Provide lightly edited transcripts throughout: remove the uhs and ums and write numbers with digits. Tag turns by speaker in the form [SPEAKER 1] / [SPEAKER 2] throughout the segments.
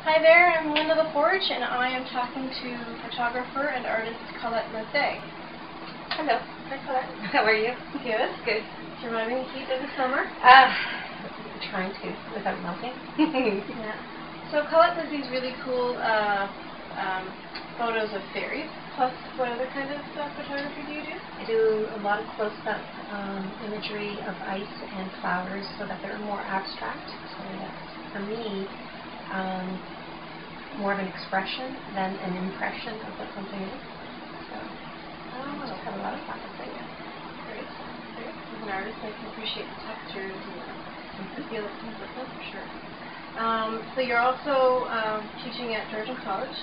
[SPEAKER 1] Hi there, I'm Linda the Forge, and I am talking to photographer and artist Colette Mesdag.
[SPEAKER 2] Hello.
[SPEAKER 1] Hi Colette.
[SPEAKER 2] How are you?
[SPEAKER 1] Good.
[SPEAKER 2] Good.
[SPEAKER 1] Surviving the heat of the summer?
[SPEAKER 2] Trying to, without melting.
[SPEAKER 1] Yeah. So Colette does these really cool photos of fairies, plus what other kind of photography do you do?
[SPEAKER 2] I do a lot of close-up imagery of ice and flowers so that they're more abstract. So that's, for me, more of an expression than an impression of what something is. So I just have a lot of fun with it.
[SPEAKER 1] Great. Great. As an artist, I can appreciate the textures and the feel that comes with them for sure. So you're also teaching at Georgian College?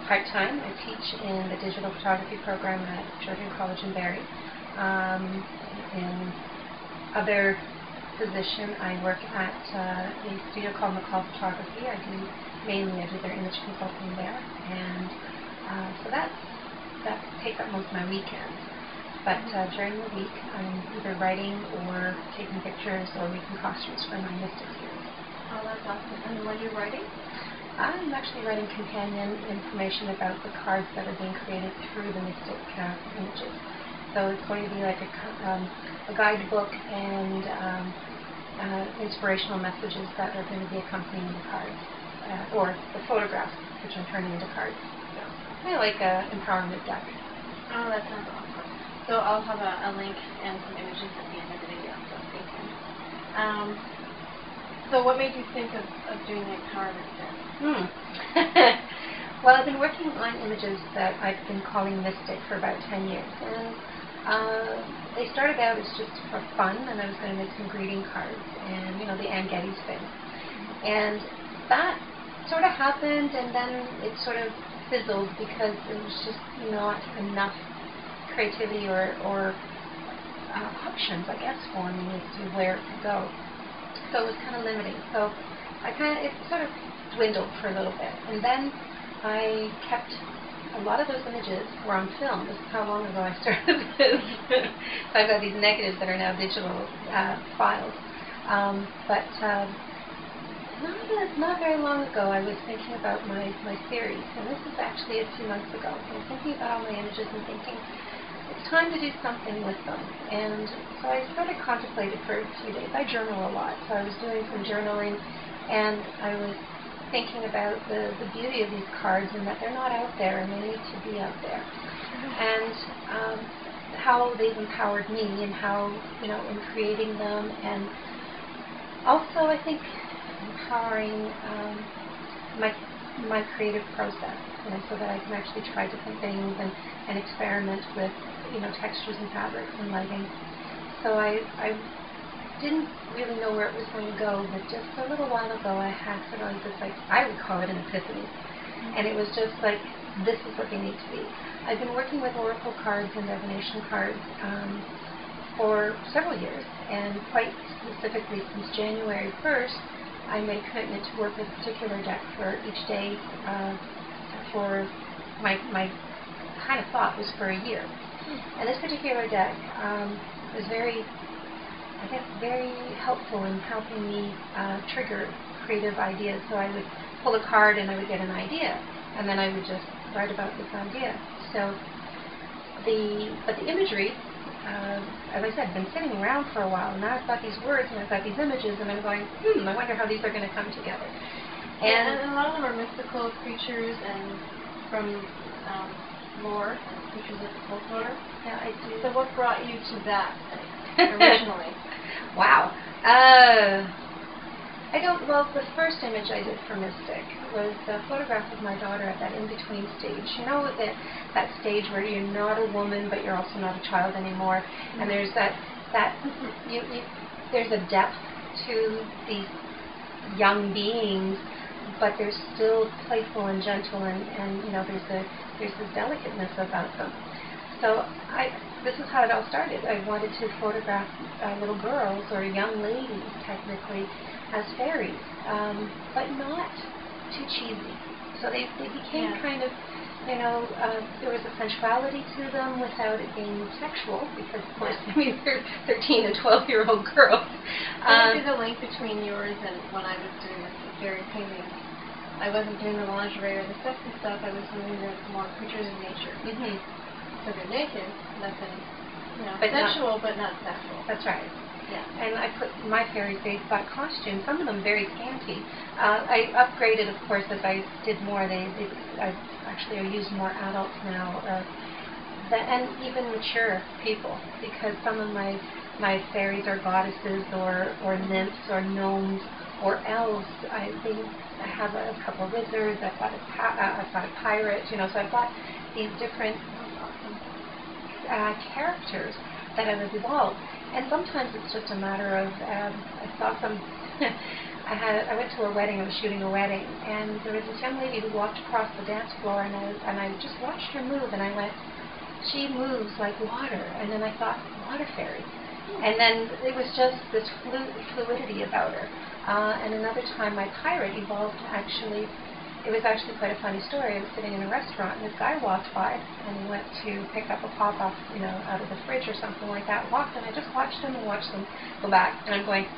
[SPEAKER 2] Part-time. I teach in the digital photography program at Georgian College in Barrie. In other position, I work at a studio called McCall Photography. I do their image consulting there, and so that takes up most of my weekends. But during the week, I'm either writing or taking pictures or making costumes for my Mystic series.
[SPEAKER 1] Oh, that's awesome. And what are you writing?
[SPEAKER 2] I'm actually writing companion information about the cards that are being created through the Mystic images. So it's going to be like a guidebook and inspirational messages that are going to be accompanying the cards, or the photographs, which I'm turning into cards. So kind of like an empowerment deck.
[SPEAKER 1] Oh, that sounds awesome. So I'll have a link and some images at the end of the video, so stay tuned. So what made you think of doing the empowerment deck?
[SPEAKER 2] Well, I've been working on images that I've been calling Mystic for about 10 years. And they started out as just for fun, and I was going to make some greeting cards and, you know, the Ann Geddes thing. And that sort of happened, and then it sort of fizzled because there was just not enough creativity or options, I guess, for me as to where it could go. So it was kind of limiting. So it sort of dwindled for a little bit. And then I kept a lot of those images were on film. This is how long ago I started this. So I've got these negatives that are now digital files. But not very long ago, I was thinking about my series, and this is actually a few months ago. I was thinking about all my images and thinking, it's time to do something with them. And so I sort of contemplated for a few days. I journal a lot, so I was doing some journaling, and I was thinking about the beauty of these cards and that they're not out there and they need to be out there. And how they've empowered me and how, you know, in creating them, and also I think empowering my creative process, you know, so that I can actually try different things and experiment with, you know, textures and fabrics and lighting. So I didn't really know where it was going to go, but just a little while ago I had sort of this, like, I would call it an epiphany. And it was just like, this is what they need to be. I've been working with oracle cards and divination cards for several years, and quite specifically since January 1st, I made a commitment to work with a particular deck for each day for my kind of thought was for a year. And this particular deck was very helpful in helping me trigger creative ideas. So I would pull a card and I would get an idea, and then I would just write about this idea. So but the imagery, as I said, been sitting around for a while. Now I've got these words and I've got these images, and I'm going, I wonder how these are going to come together.
[SPEAKER 1] And a lot of them are mystical creatures and from lore and creatures of the folklore.
[SPEAKER 2] Yeah, I do.
[SPEAKER 1] So what brought you to that originally?
[SPEAKER 2] Wow. Well, the first image I did for Mystic was a photograph of my daughter at that in-between stage. You know, that stage where you're not a woman, but you're also not a child anymore. And there's there's a depth to these young beings, but they're still playful and gentle, and you know, there's this delicateness about them. So this is how it all started. I wanted to photograph little girls, or young ladies technically, as fairies, but not too cheesy. So they became kind of, you know, there was a sensuality to them without it being sexual, because of course, I mean, they're 13 and 12-year-old girls.
[SPEAKER 1] What would be the link between yours and when I was doing the fairy painting? I wasn't doing the lingerie or the sexy stuff. I was doing the more creatures of nature.
[SPEAKER 2] Mm-hmm.
[SPEAKER 1] So they're naked, nothing,
[SPEAKER 2] But
[SPEAKER 1] sensual, but not sexual.
[SPEAKER 2] That's right.
[SPEAKER 1] Yeah.
[SPEAKER 2] And I put my fairies, they've got costumes, some of them very scanty. I upgraded, of course, as I did more. I use more adults now, and even mature people, because some of my fairies are goddesses or nymphs or gnomes or elves. I have a couple of wizards. I've got a pirate. So I've got these different characters that have evolved. And sometimes it's just a matter of, I saw some, I went to a wedding, I was shooting a wedding, and there was this young lady who walked across the dance floor, and I just watched her move, and I went, she moves like water. And then I thought, water fairy. And then it was just this fluidity about her. And another time my pirate evolved actually. It was actually quite a funny story. I was sitting in a restaurant, and this guy walked by, and he went to pick up a pop off, out of the fridge or something like that. Walked, and I just watched him and watched them go back. And I'm going,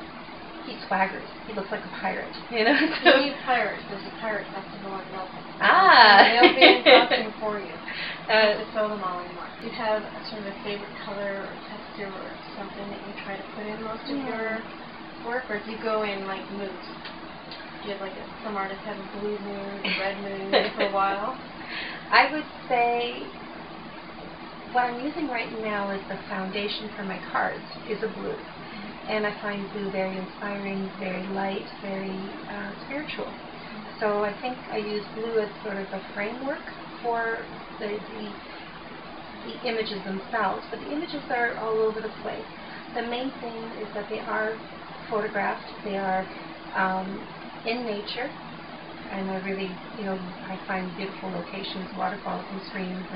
[SPEAKER 2] he swaggers. He looks like a pirate.
[SPEAKER 1] You need pirates. There's a pirate festival in Melbourne.
[SPEAKER 2] Ah.
[SPEAKER 1] They'll be in costume for you. To throw them all anymore. Do you have a sort of a favorite color or texture or something that you try to put in most of your work, or do you go in like moods? Do you have some artists have a blue mood, a red mood for a while?
[SPEAKER 2] I would say what I'm using right now as the foundation for my cards is a blue. And I find blue very inspiring, very light, very spiritual. So I think I use blue as sort of a framework for the images themselves. But the images are all over the place. The main thing is that they are photographed, they are in nature, and I really, I find beautiful locations, waterfalls and streams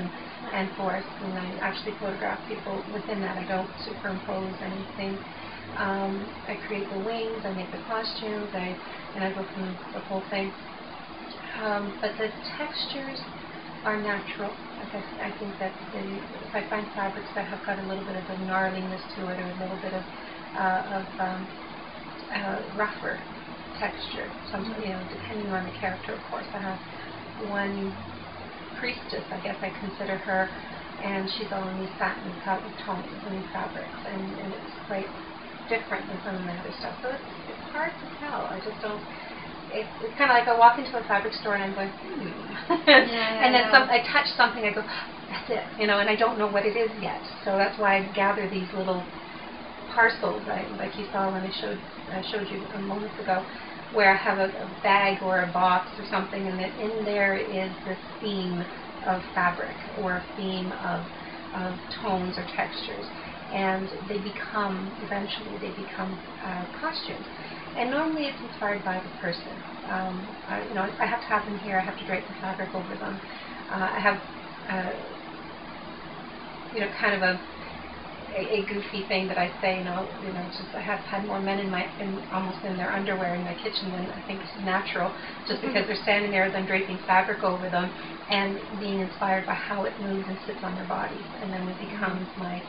[SPEAKER 2] and forests, and I actually photograph people within that. I don't superimpose anything. I create the wings, I make the costumes, and I go through the whole thing. But the textures are natural. I think that if I find fabrics that have got a little bit of a gnarliness to it, or a little bit of rougher texture, depending on the character, of course. I have one priestess, I guess I consider her, and she's all in these satin tones and these fabrics, and it's quite different than some of my other stuff. So it's hard to tell. I just don't. It's kind of like I walk into a fabric store and I'm going, and then I touch something, I go, that's it, and I don't know what it is yet. So that's why I gather these little parcels, like you saw when I showed you a moment ago, where I have a bag or a box or something, and that in there is this theme of fabric or a theme of tones or textures, and eventually they become costumes. And normally it's inspired by the person. I have to have them here. I have to drape the fabric over them. I have kind of a goofy thing that I say, just I have had more men almost in their underwear in my kitchen than I think is natural, just because they're standing there as I'm draping fabric over them and being inspired by how it moves and sits on their bodies, and then it becomes my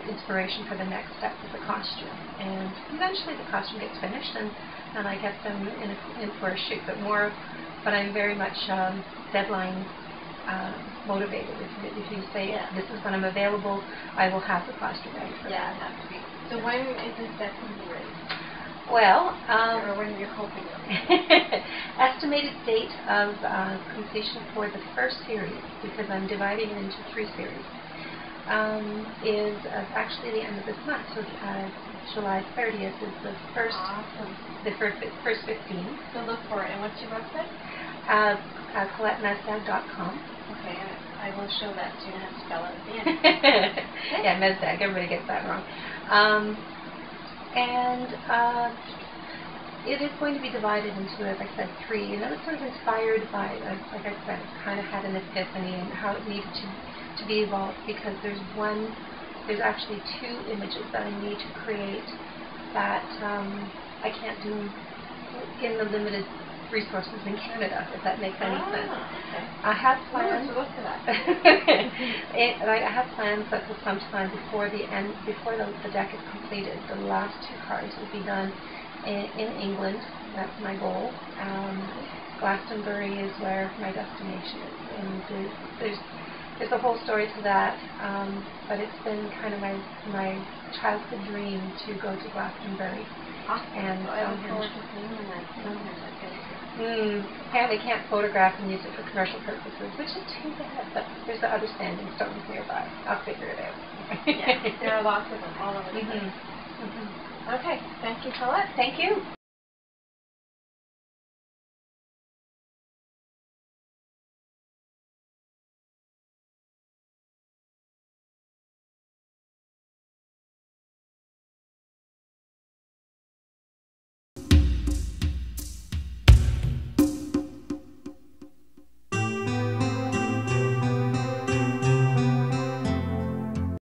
[SPEAKER 2] inspiration for the next step of the costume. And eventually the costume gets finished, and I get them in for a shoot, but I'm very much deadline motivated. If you say, this is when I'm available, I will have the costume ready for that.
[SPEAKER 1] It has to be. So when is this set to be ready?
[SPEAKER 2] Well,
[SPEAKER 1] or when you're hoping
[SPEAKER 2] estimated date of completion for the first series, because I'm dividing it into 3 series, is actually the end of this month. So July 30th is the first.
[SPEAKER 1] Awesome.
[SPEAKER 2] The first 15.
[SPEAKER 1] So look for it. And what's your website?
[SPEAKER 2] ColetteMesdag.com.
[SPEAKER 1] Okay, I will show that, so you don't have to spell it at the end.
[SPEAKER 2] Yeah, Mesdag. Everybody gets that wrong. It is going to be divided into, as I said, 3. And it was sort of inspired by, like I said, kind of had an epiphany and how it needed to be evolved, because there's actually 2 images that I need to create that I can't do in the limited resources in Canada, if that makes any sense.
[SPEAKER 1] Okay.
[SPEAKER 2] I have plans.
[SPEAKER 1] So look for that.
[SPEAKER 2] I have plans that will sometime before the deck is completed, the last 2 cards will be done in England. That's my goal. Glastonbury is where my destination is, and there's a whole story to that, but it's been kind of my childhood dream to go to Glastonbury.
[SPEAKER 1] Awesome.
[SPEAKER 2] And
[SPEAKER 1] so I look forward to seeing when that Stonehenge is good.
[SPEAKER 2] Apparently can't photograph and use it for commercial purposes, which is too bad, but there's the other standing stones nearby. I'll figure it out.
[SPEAKER 1] Yeah, there are lots of them all over the place. Okay, thank you, Colette.
[SPEAKER 2] Thank you.